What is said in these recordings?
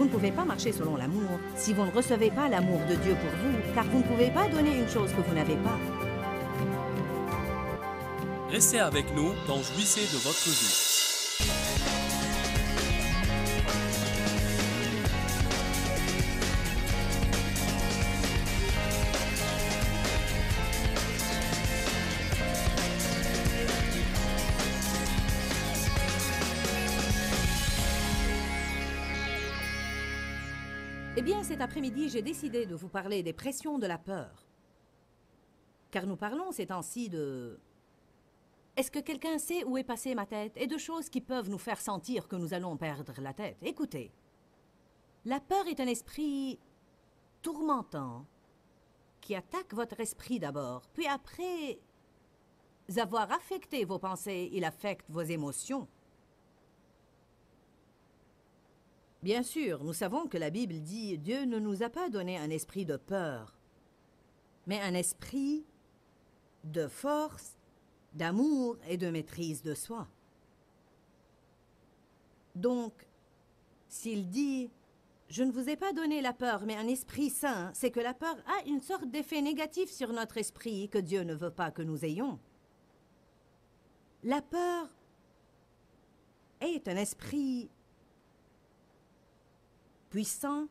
Vous ne pouvez pas marcher selon l'amour si vous ne recevez pas l'amour de Dieu pour vous, car vous ne pouvez pas donner une chose que vous n'avez pas. Restez avec nous dans Jouissez de votre vie. Eh bien, cet après-midi, j'ai décidé de vous parler des pressions de la peur. Car nous parlons ces temps-ci de... Est-ce que quelqu'un sait où est passée ma tête? Et de choses qui peuvent nous faire sentir que nous allons perdre la tête. Écoutez, la peur est un esprit tourmentant qui attaque votre esprit d'abord, puis après avoir affecté vos pensées, il affecte vos émotions. Bien sûr, nous savons que la Bible dit « Dieu ne nous a pas donné un esprit de peur, mais un esprit de force, d'amour et de maîtrise de soi. » Donc, s'il dit « Je ne vous ai pas donné la peur, mais un esprit saint », c'est que la peur a une sorte d'effet négatif sur notre esprit que Dieu ne veut pas que nous ayons. La peur est un esprit puissant,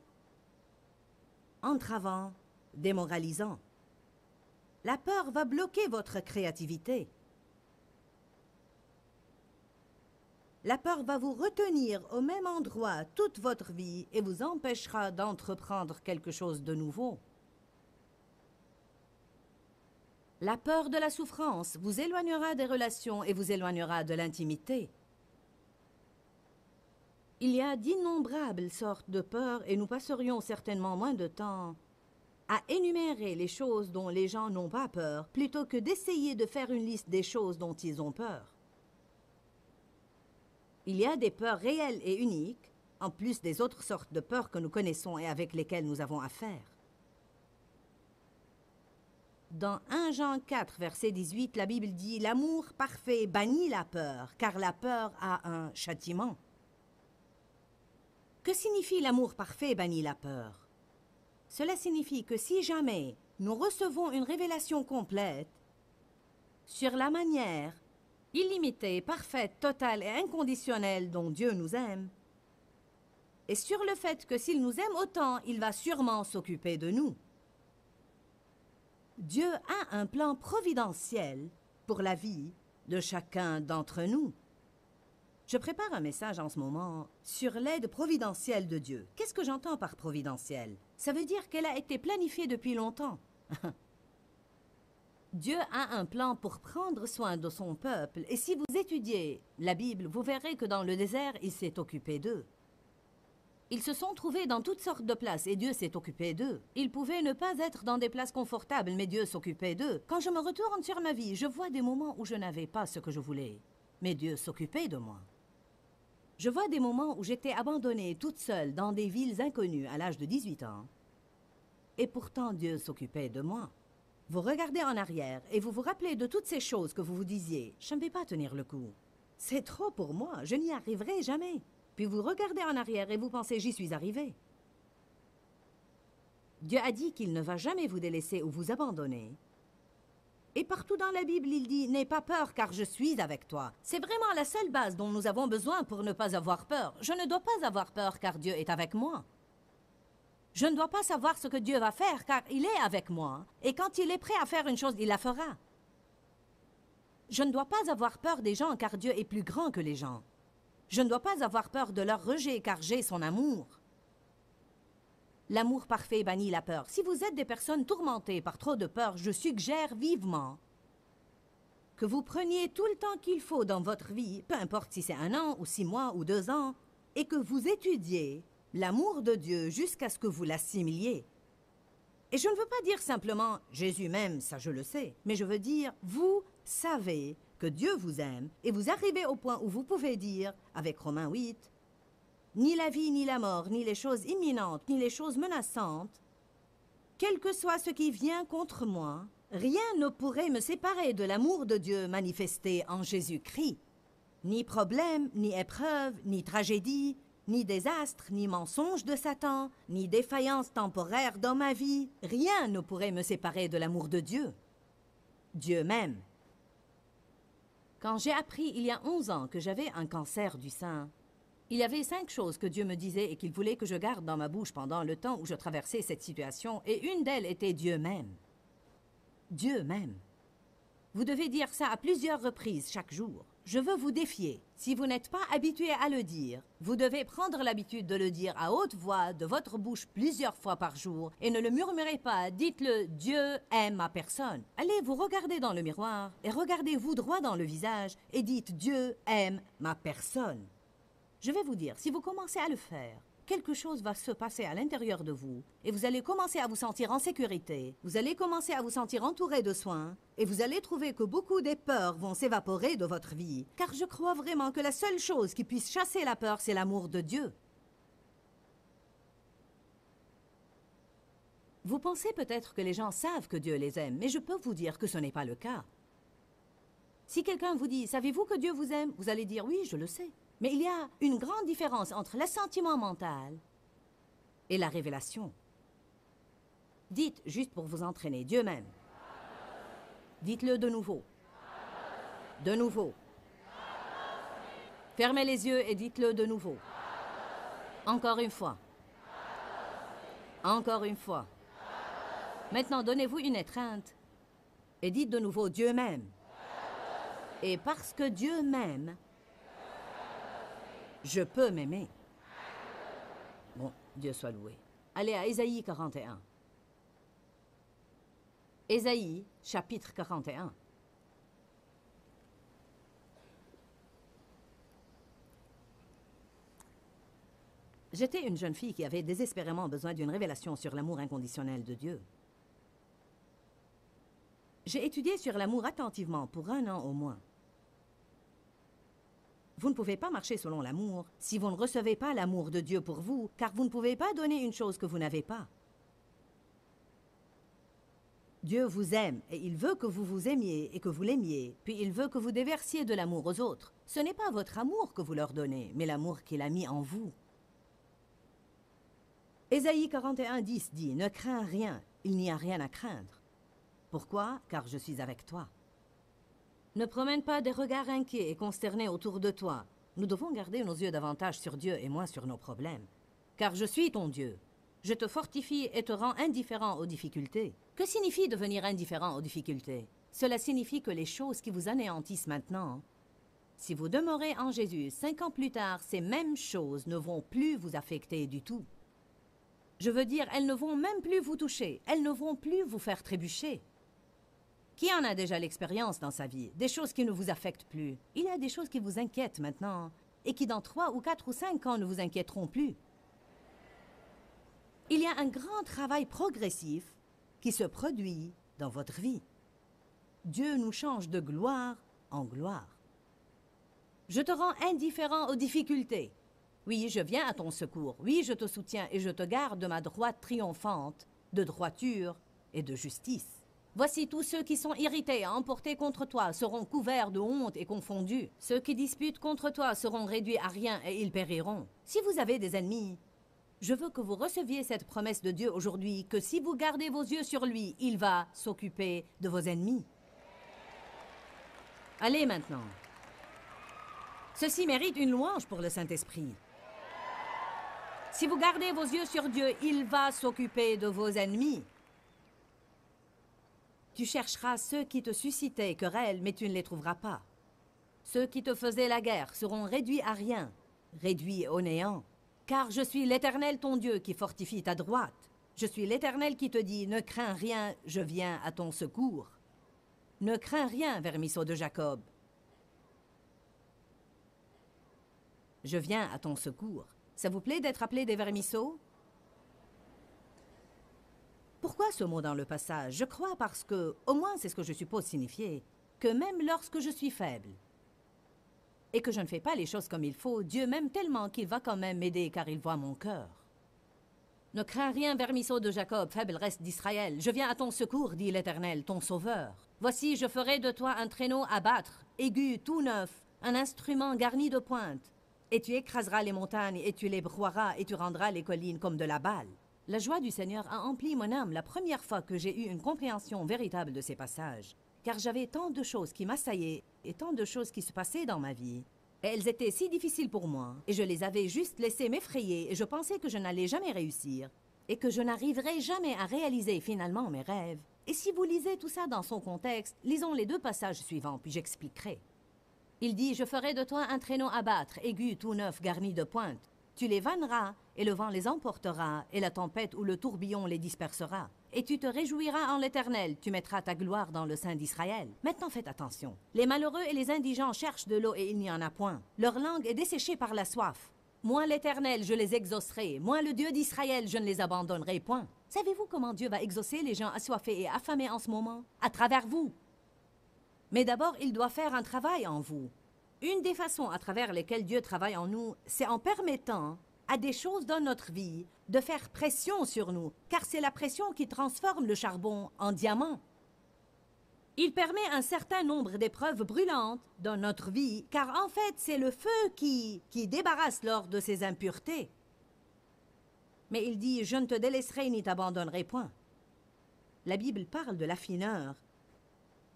entravant, démoralisant. La peur va bloquer votre créativité. La peur va vous retenir au même endroit toute votre vie et vous empêchera d'entreprendre quelque chose de nouveau. La peur de la souffrance vous éloignera des relations et vous éloignera de l'intimité. Il y a d'innombrables sortes de peurs et nous passerions certainement moins de temps à énumérer les choses dont les gens n'ont pas peur plutôt que d'essayer de faire une liste des choses dont ils ont peur. Il y a des peurs réelles et uniques, en plus des autres sortes de peurs que nous connaissons et avec lesquelles nous avons affaire. Dans 1 Jean 4, verset 18, la Bible dit « L'amour parfait bannit la peur, car la peur a un châtiment. » Que signifie l'amour parfait bannit la peur? Cela signifie que si jamais nous recevons une révélation complète sur la manière illimitée, parfaite, totale et inconditionnelle dont Dieu nous aime, et sur le fait que s'il nous aime autant, il va sûrement s'occuper de nous. Dieu a un plan providentiel pour la vie de chacun d'entre nous. Je prépare un message en ce moment sur l'aide providentielle de Dieu. Qu'est-ce que j'entends par providentielle? Ça veut dire qu'elle a été planifiée depuis longtemps. Dieu a un plan pour prendre soin de son peuple, et si vous étudiez la Bible, vous verrez que dans le désert, il s'est occupé d'eux. Ils se sont trouvés dans toutes sortes de places, et Dieu s'est occupé d'eux. Ils pouvaient ne pas être dans des places confortables, mais Dieu s'occupait d'eux. Quand je me retourne sur ma vie, je vois des moments où je n'avais pas ce que je voulais, mais Dieu s'occupait de moi. Je vois des moments où j'étais abandonnée toute seule dans des villes inconnues à l'âge de 18 ans. Et pourtant, Dieu s'occupait de moi. Vous regardez en arrière et vous vous rappelez de toutes ces choses que vous vous disiez « Je ne vais pas tenir le coup. C'est trop pour moi, je n'y arriverai jamais. » Puis vous regardez en arrière et vous pensez « J'y suis arrivé. » Dieu a dit qu'il ne va jamais vous délaisser ou vous abandonner. Et partout dans la Bible, il dit « N'aie pas peur, car je suis avec toi. » C'est vraiment la seule base dont nous avons besoin pour ne pas avoir peur. Je ne dois pas avoir peur, car Dieu est avec moi. Je ne dois pas savoir ce que Dieu va faire, car il est avec moi. Et quand il est prêt à faire une chose, il la fera. Je ne dois pas avoir peur des gens, car Dieu est plus grand que les gens. Je ne dois pas avoir peur de leur rejet, car j'ai son amour. L'amour parfait bannit la peur. Si vous êtes des personnes tourmentées par trop de peur, je suggère vivement que vous preniez tout le temps qu'il faut dans votre vie, peu importe si c'est 1 an ou 6 mois ou 2 ans, et que vous étudiez l'amour de Dieu jusqu'à ce que vous l'assimiliez. Et je ne veux pas dire simplement « Jésus m'aime, ça je le sais », mais je veux dire « Vous savez que Dieu vous aime et vous arrivez au point où vous pouvez dire, avec Romains 8, ni la vie, ni la mort, ni les choses imminentes, ni les choses menaçantes, quel que soit ce qui vient contre moi, rien ne pourrait me séparer de l'amour de Dieu manifesté en Jésus-Christ. Ni problème, ni épreuve, ni tragédie, ni désastre, ni mensonge de Satan, ni défaillance temporaire dans ma vie, rien ne pourrait me séparer de l'amour de Dieu. Dieu m'aime. Quand j'ai appris il y a 11 ans que j'avais un cancer du sein, il y avait 5 choses que Dieu me disait et qu'il voulait que je garde dans ma bouche pendant le temps où je traversais cette situation, et une d'elles était Dieu m'aime. Dieu m'aime. Vous devez dire ça à plusieurs reprises chaque jour. Je veux vous défier. Si vous n'êtes pas habitué à le dire, vous devez prendre l'habitude de le dire à haute voix de votre bouche plusieurs fois par jour et ne le murmurez pas. Dites-le, Dieu aime ma personne. Allez vous regarder dans le miroir et regardez-vous droit dans le visage et dites, Dieu aime ma personne. Je vais vous dire, si vous commencez à le faire, quelque chose va se passer à l'intérieur de vous et vous allez commencer à vous sentir en sécurité, vous allez commencer à vous sentir entouré de soins et vous allez trouver que beaucoup des peurs vont s'évaporer de votre vie. Car je crois vraiment que la seule chose qui puisse chasser la peur, c'est l'amour de Dieu. Vous pensez peut-être que les gens savent que Dieu les aime, mais je peux vous dire que ce n'est pas le cas. Si quelqu'un vous dit « Savez-vous que Dieu vous aime ?» vous allez dire « Oui, je le sais ». Mais il y a une grande différence entre l'assentiment mental et la révélation. Dites, juste pour vous entraîner, Dieu m'aime. Dites-le de nouveau. De nouveau. Fermez les yeux et dites-le de nouveau. Encore une fois. Encore une fois. Maintenant, donnez-vous une étreinte et dites de nouveau, Dieu m'aime. Et parce que Dieu m'aime, je peux m'aimer. Bon, Dieu soit loué. Allez à Ésaïe 41. Ésaïe, chapitre 41. J'étais une jeune fille qui avait désespérément besoin d'une révélation sur l'amour inconditionnel de Dieu. J'ai étudié sur l'amour attentivement pour 1 an au moins. Vous ne pouvez pas marcher selon l'amour si vous ne recevez pas l'amour de Dieu pour vous, car vous ne pouvez pas donner une chose que vous n'avez pas. Dieu vous aime et il veut que vous vous aimiez et que vous l'aimiez, puis il veut que vous déversiez de l'amour aux autres. Ce n'est pas votre amour que vous leur donnez, mais l'amour qu'il a mis en vous. Ésaïe 41, 10 dit « Ne crains rien, il n'y a rien à craindre. Pourquoi? Car je suis avec toi. » Ne promène pas des regards inquiets et consternés autour de toi. Nous devons garder nos yeux davantage sur Dieu et moins sur nos problèmes. Car je suis ton Dieu. Je te fortifie et te rends indifférent aux difficultés. Que signifie devenir indifférent aux difficultés? Cela signifie que les choses qui vous anéantissent maintenant, si vous demeurez en Jésus, 5 ans plus tard, ces mêmes choses ne vont plus vous affecter du tout. Je veux dire, elles ne vont même plus vous toucher. Elles ne vont plus vous faire trébucher. Qui en a déjà l'expérience dans sa vie? Des choses qui ne vous affectent plus. Il y a des choses qui vous inquiètent maintenant et qui dans 3 ou 4 ou 5 ans ne vous inquiéteront plus. Il y a un grand travail progressif qui se produit dans votre vie. Dieu nous change de gloire en gloire. Je te rends indifférent aux difficultés. Oui, je viens à ton secours. Oui, je te soutiens et je te garde de ma droite triomphante, de droiture et de justice. Voici tous ceux qui sont irrités et emportés contre toi seront couverts de honte et confondus. Ceux qui disputent contre toi seront réduits à rien et ils périront. Si vous avez des ennemis, je veux que vous receviez cette promesse de Dieu aujourd'hui, que si vous gardez vos yeux sur lui, il va s'occuper de vos ennemis. Allez maintenant. Ceci mérite une louange pour le Saint-Esprit. Si vous gardez vos yeux sur Dieu, il va s'occuper de vos ennemis. Tu chercheras ceux qui te suscitaient querelle, mais tu ne les trouveras pas. Ceux qui te faisaient la guerre seront réduits à rien, réduits au néant. Car je suis l'Éternel ton Dieu qui fortifie ta droite. Je suis l'Éternel qui te dit, ne crains rien, je viens à ton secours. Ne crains rien, vermisseau de Jacob. Je viens à ton secours. Ça vous plaît d'être appelé des vermisseaux? Pourquoi ce mot dans le passage? Je crois parce que, au moins c'est ce que je suppose signifier, que même lorsque je suis faible et que je ne fais pas les choses comme il faut, Dieu m'aime tellement qu'il va quand même m'aider car il voit mon cœur. Ne crains rien, vermisseau de Jacob, faible reste d'Israël. Je viens à ton secours, dit l'Éternel, ton sauveur. Voici, je ferai de toi un traîneau à battre, aigu, tout neuf, un instrument garni de pointe. et tu écraseras les montagnes, et tu les broieras, et tu rendras les collines comme de la balle. La joie du Seigneur a empli mon âme la première fois que j'ai eu une compréhension véritable de ces passages, car j'avais tant de choses qui m'assaillaient et tant de choses qui se passaient dans ma vie. Et elles étaient si difficiles pour moi, et je les avais juste laissées m'effrayer, et je pensais que je n'allais jamais réussir, et que je n'arriverais jamais à réaliser finalement mes rêves. Et si vous lisez tout ça dans son contexte, lisons les 2 passages suivants, puis j'expliquerai. Il dit « Je ferai de toi un traîneau à battre, aigu, tout neuf, garni de pointes. Tu les vanneras, et le vent les emportera, et la tempête ou le tourbillon les dispersera. Et tu te réjouiras en l'Éternel, tu mettras ta gloire dans le sein d'Israël. » Maintenant faites attention. Les malheureux et les indigents cherchent de l'eau et il n'y en a point. Leur langue est desséchée par la soif. Moi l'Éternel, je les exaucerai. Moi le Dieu d'Israël, je ne les abandonnerai point. Savez-vous comment Dieu va exaucer les gens assoiffés et affamés en ce moment? À travers vous. Mais d'abord, il doit faire un travail en vous. Une des façons à travers lesquelles Dieu travaille en nous, c'est en permettant à des choses dans notre vie de faire pression sur nous, car c'est la pression qui transforme le charbon en diamant. Il permet un certain nombre d'épreuves brûlantes dans notre vie, car en fait, c'est le feu qui débarrasse l'or de ses impuretés. Mais il dit « Je ne te délaisserai ni t'abandonnerai point ». La Bible parle de l'affineur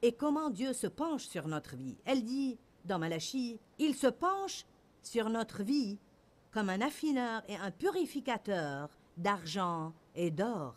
et comment Dieu se penche sur notre vie. Elle dit, dans Malachie, « Il se penche sur notre vie comme un affineur et un purificateur d'argent et d'or. »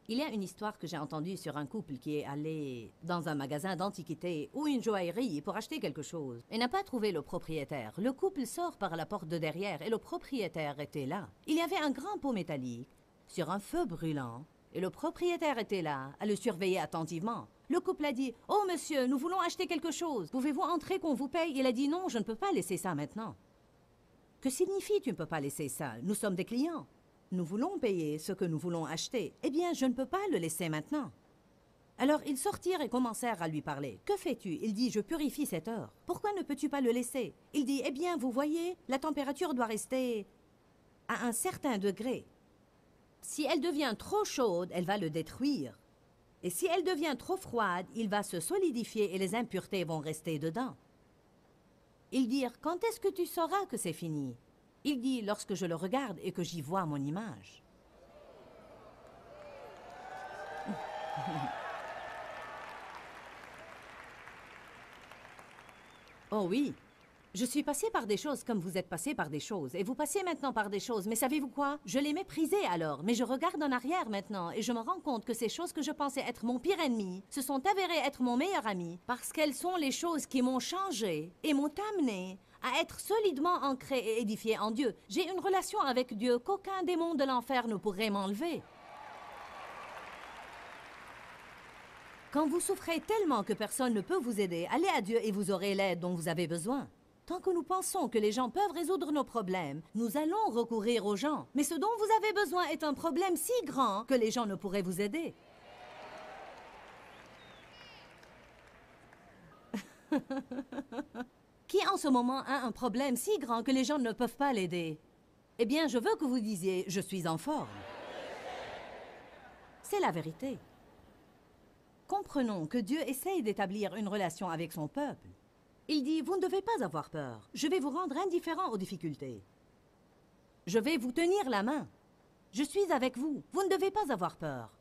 Il y a une histoire que j'ai entendue sur un couple qui est allé dans un magasin d'antiquités ou une joaillerie pour acheter quelque chose et n'a pas trouvé le propriétaire. Le couple sort par la porte de derrière et le propriétaire était là. Il y avait un grand pot métallique sur un feu brûlant et le propriétaire était là à le surveiller attentivement. Le couple a dit « Oh monsieur, nous voulons acheter quelque chose. Pouvez-vous entrer qu'on vous paye ?» Il a dit « Non, je ne peux pas laisser ça maintenant. » Que signifie tu ne peux pas laisser ça? Nous sommes des clients. Nous voulons payer ce que nous voulons acheter. Eh bien, je ne peux pas le laisser maintenant. Alors, ils sortirent et commencèrent à lui parler. Que fais-tu? Il dit, je purifie cette heure. Pourquoi ne peux-tu pas le laisser? Il dit, eh bien, vous voyez, la température doit rester à un certain degré. Si elle devient trop chaude, elle va le détruire. Et si elle devient trop froide, il va se solidifier et les impuretés vont rester dedans. Ils dirent, quand est-ce que tu sauras que c'est fini? Il dit, lorsque je le regarde et que j'y vois mon image. Oh oui, je suis passé par des choses comme vous êtes passé par des choses. Et vous passez maintenant par des choses. Mais savez-vous quoi? Je les méprisais alors. Mais je regarde en arrière maintenant et je me rends compte que ces choses que je pensais être mon pire ennemi se sont avérées être mon meilleur ami parce qu'elles sont les choses qui m'ont changé et m'ont amené à être solidement ancré et édifié en Dieu. J'ai une relation avec Dieu qu'aucun démon de l'enfer ne pourrait m'enlever. Quand vous souffrez tellement que personne ne peut vous aider, allez à Dieu et vous aurez l'aide dont vous avez besoin. Tant que nous pensons que les gens peuvent résoudre nos problèmes, nous allons recourir aux gens. Mais ce dont vous avez besoin est un problème si grand que les gens ne pourraient vous aider. Qui en ce moment a un problème si grand que les gens ne peuvent pas l'aider? Eh bien, je veux que vous disiez « Je suis en forme ». C'est la vérité. Comprenons que Dieu essaye d'établir une relation avec son peuple. Il dit « Vous ne devez pas avoir peur. Je vais vous rendre indifférent aux difficultés. Je vais vous tenir la main. Je suis avec vous. Vous ne devez pas avoir peur.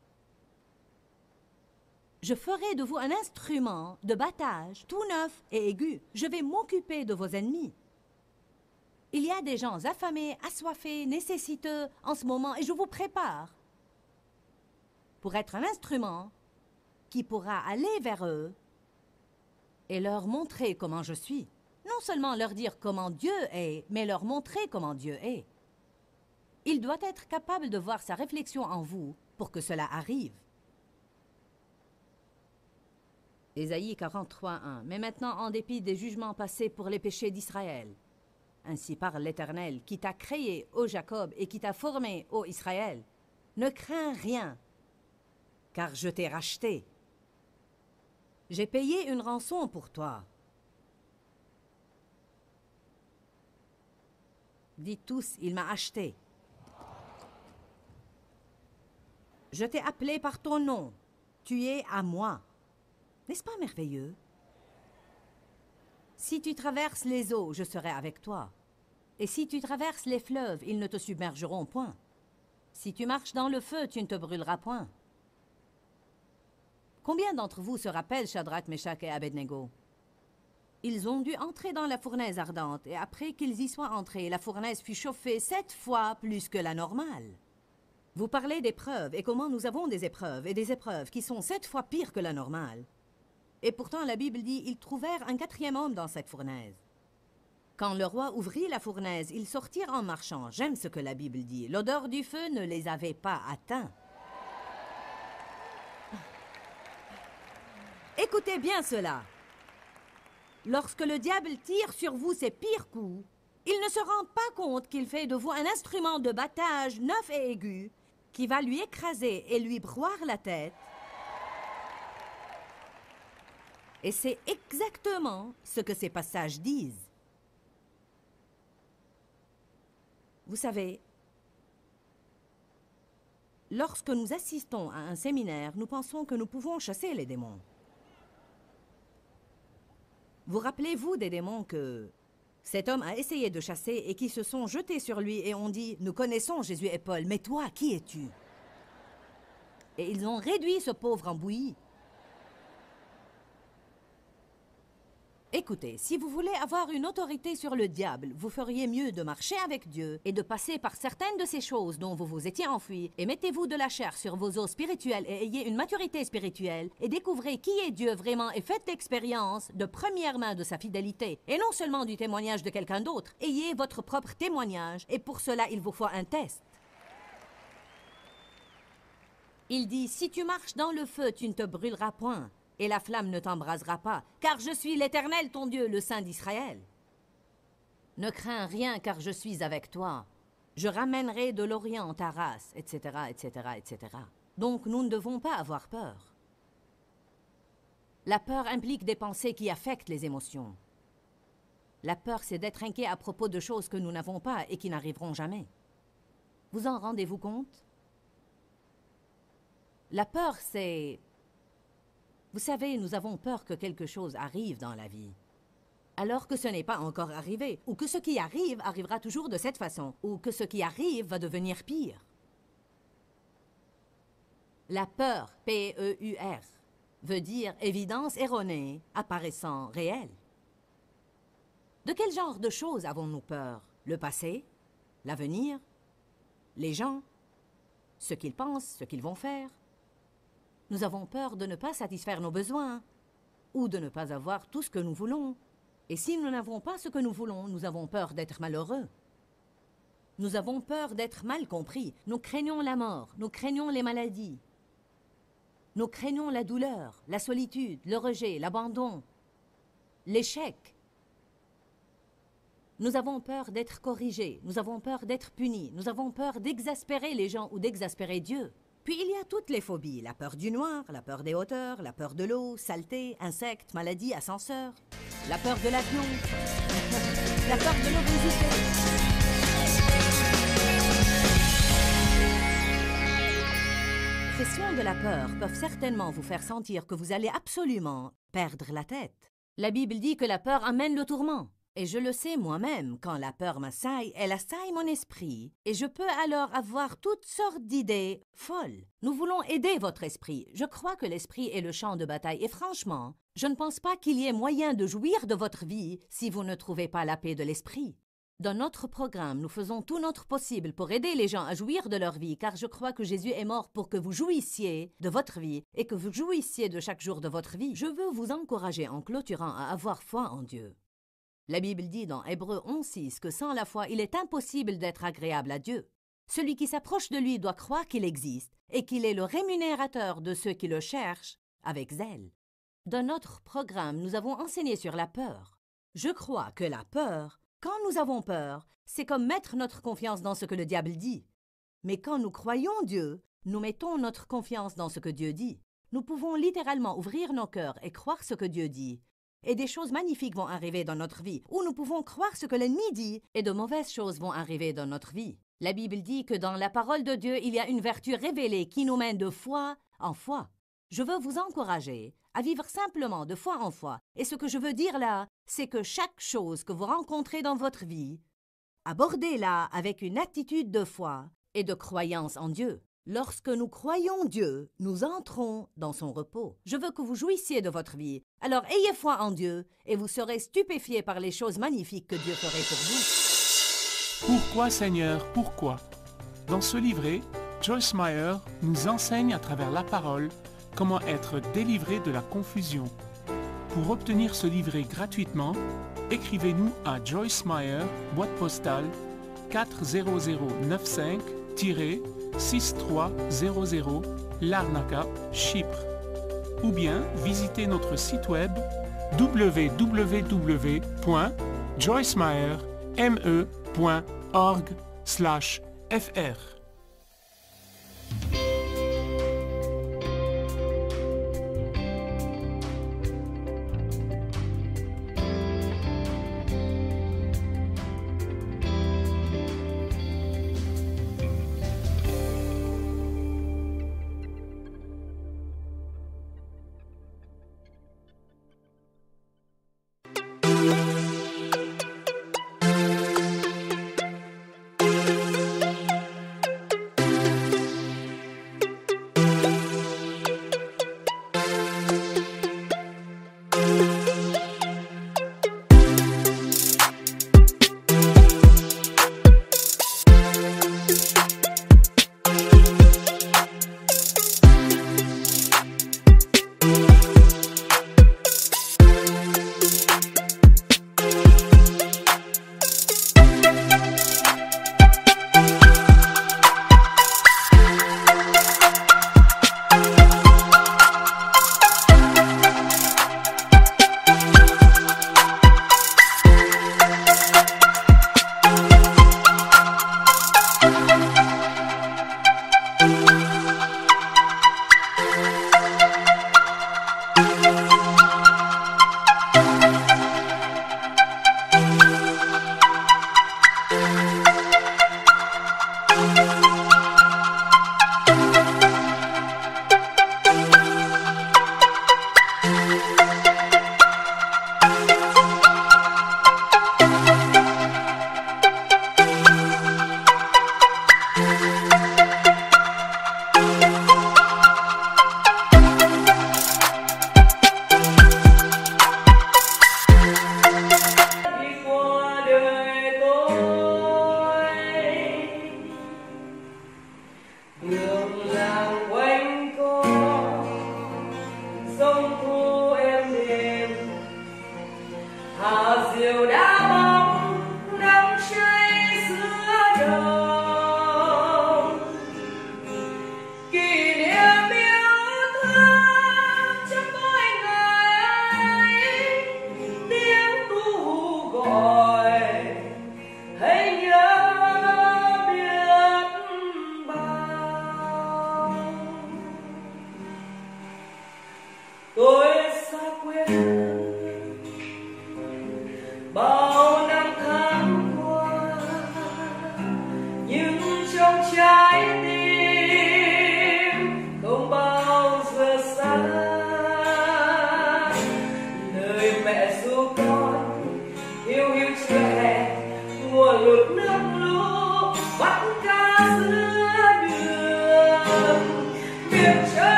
Je ferai de vous un instrument de battage, tout neuf et aigu. Je vais m'occuper de vos ennemis. » Il y a des gens affamés, assoiffés, nécessiteux en ce moment et je vous prépare pour être un instrument qui pourra aller vers eux et leur montrer comment je suis. Non seulement leur dire comment Dieu est, mais leur montrer comment Dieu est. Il doit être capable de voir sa réflexion en vous pour que cela arrive. Ésaïe 43:1. Mais maintenant, en dépit des jugements passés pour les péchés d'Israël, ainsi parle l'Éternel, qui t'a créé, ô Jacob, et qui t'a formé, ô Israël, ne crains rien, car je t'ai racheté. J'ai payé une rançon pour toi. Dites tous, il m'a acheté. Je t'ai appelé par ton nom. Tu es à moi. N'est-ce pas merveilleux? Si tu traverses les eaux, je serai avec toi. Et si tu traverses les fleuves, ils ne te submergeront point. Si tu marches dans le feu, tu ne te brûleras point. Combien d'entre vous se rappellent Shadrach, Meshach et Abednego? Ils ont dû entrer dans la fournaise ardente, et après qu'ils y soient entrés, la fournaise fut chauffée 7 fois plus que la normale. Vous parlez d'épreuves, et comment nous avons des épreuves, et des épreuves qui sont 7 fois pires que la normale. Et pourtant, la Bible dit, ils trouvèrent un 4e homme dans cette fournaise. Quand le roi ouvrit la fournaise, ils sortirent en marchant. J'aime ce que la Bible dit. L'odeur du feu ne les avait pas atteints. Écoutez bien cela. Lorsque le diable tire sur vous ses pires coups, il ne se rend pas compte qu'il fait de vous un instrument de battage neuf et aigu qui va lui écraser et lui broyer la tête. Et c'est exactement ce que ces passages disent. Vous savez, lorsque nous assistons à un séminaire, nous pensons que nous pouvons chasser les démons. Vous rappelez-vous des démons que cet homme a essayé de chasser et qui se sont jetés sur lui et ont dit « Nous connaissons Jésus et Paul, mais toi, qui es-tu » Et ils ont réduit ce pauvre en bouillie. Écoutez, si vous voulez avoir une autorité sur le diable, vous feriez mieux de marcher avec Dieu et de passer par certaines de ces choses dont vous vous étiez enfui et mettez-vous de la chair sur vos os spirituels et ayez une maturité spirituelle et découvrez qui est Dieu vraiment et faites l'expérience de première main de sa fidélité et non seulement du témoignage de quelqu'un d'autre. Ayez votre propre témoignage et pour cela, il vous faut un test. Il dit, si tu marches dans le feu, tu ne te brûleras point. Et la flamme ne t'embrasera pas, car je suis l'Éternel, ton Dieu, le Saint d'Israël. Ne crains rien, car je suis avec toi. Je ramènerai de l'Orient ta race, etc., etc., etc. Donc nous ne devons pas avoir peur. La peur implique des pensées qui affectent les émotions. La peur, c'est d'être inquiet à propos de choses que nous n'avons pas et qui n'arriveront jamais. Vous en rendez-vous compte? La peur, c'est... Vous savez, nous avons peur que quelque chose arrive dans la vie, alors que ce n'est pas encore arrivé, ou que ce qui arrive arrivera toujours de cette façon, ou que ce qui arrive va devenir pire. La peur, P-E-U-R, veut dire évidence erronée, apparaissant réelle. De quel genre de choses avons-nous peur? Le passé? L'avenir? Les gens? Ce qu'ils pensent, ce qu'ils vont faire? Nous avons peur de ne pas satisfaire nos besoins ou de ne pas avoir tout ce que nous voulons. Et si nous n'avons pas ce que nous voulons, nous avons peur d'être malheureux. Nous avons peur d'être mal compris. Nous craignons la mort, nous craignons les maladies. Nous craignons la douleur, la solitude, le rejet, l'abandon, l'échec. Nous avons peur d'être corrigés, nous avons peur d'être punis, nous avons peur d'exaspérer les gens ou d'exaspérer Dieu. Puis il y a toutes les phobies, la peur du noir, la peur des hauteurs, la peur de l'eau, saleté, insectes, maladies, ascenseurs, la peur de l'avion, la peur de l'obésité. Ces sons de la peur peuvent certainement vous faire sentir que vous allez absolument perdre la tête. La Bible dit que la peur amène le tourment. Et je le sais moi-même, quand la peur m'assaille, elle assaille mon esprit, et je peux alors avoir toutes sortes d'idées folles. Nous voulons aider votre esprit. Je crois que l'esprit est le champ de bataille, et franchement, je ne pense pas qu'il y ait moyen de jouir de votre vie si vous ne trouvez pas la paix de l'esprit. Dans notre programme, nous faisons tout notre possible pour aider les gens à jouir de leur vie, car je crois que Jésus est mort pour que vous jouissiez de votre vie, et que vous jouissiez de chaque jour de votre vie. Je veux vous encourager en clôturant à avoir foi en Dieu. La Bible dit dans Hébreux 11:6 que sans la foi, il est impossible d'être agréable à Dieu. Celui qui s'approche de lui doit croire qu'il existe et qu'il est le rémunérateur de ceux qui le cherchent avec zèle. Dans notre programme, nous avons enseigné sur la peur. Je crois que la peur, quand nous avons peur, c'est comme mettre notre confiance dans ce que le diable dit. Mais quand nous croyons Dieu, nous mettons notre confiance dans ce que Dieu dit. Nous pouvons littéralement ouvrir nos cœurs et croire ce que Dieu dit. Et des choses magnifiques vont arriver dans notre vie, ou nous pouvons croire ce que l'ennemi dit, et de mauvaises choses vont arriver dans notre vie. La Bible dit que dans la parole de Dieu, il y a une vertu révélée qui nous mène de foi en foi. Je veux vous encourager à vivre simplement de foi en foi. Et ce que je veux dire là, c'est que chaque chose que vous rencontrez dans votre vie, abordez-la avec une attitude de foi et de croyance en Dieu. Lorsque nous croyons Dieu, nous entrons dans son repos. Je veux que vous jouissiez de votre vie. Alors ayez foi en Dieu et vous serez stupéfiés par les choses magnifiques que Dieu ferait pour vous. Pourquoi, Seigneur, pourquoi? Dans ce livret, Joyce Meyer nous enseigne à travers la parole comment être délivré de la confusion. Pour obtenir ce livret gratuitement, écrivez-nous à Joyce Meyer, boîte postale 40095-6300 Larnaca, Chypre. Ou bien visitez notre site web www.joycemeyer.org/fr.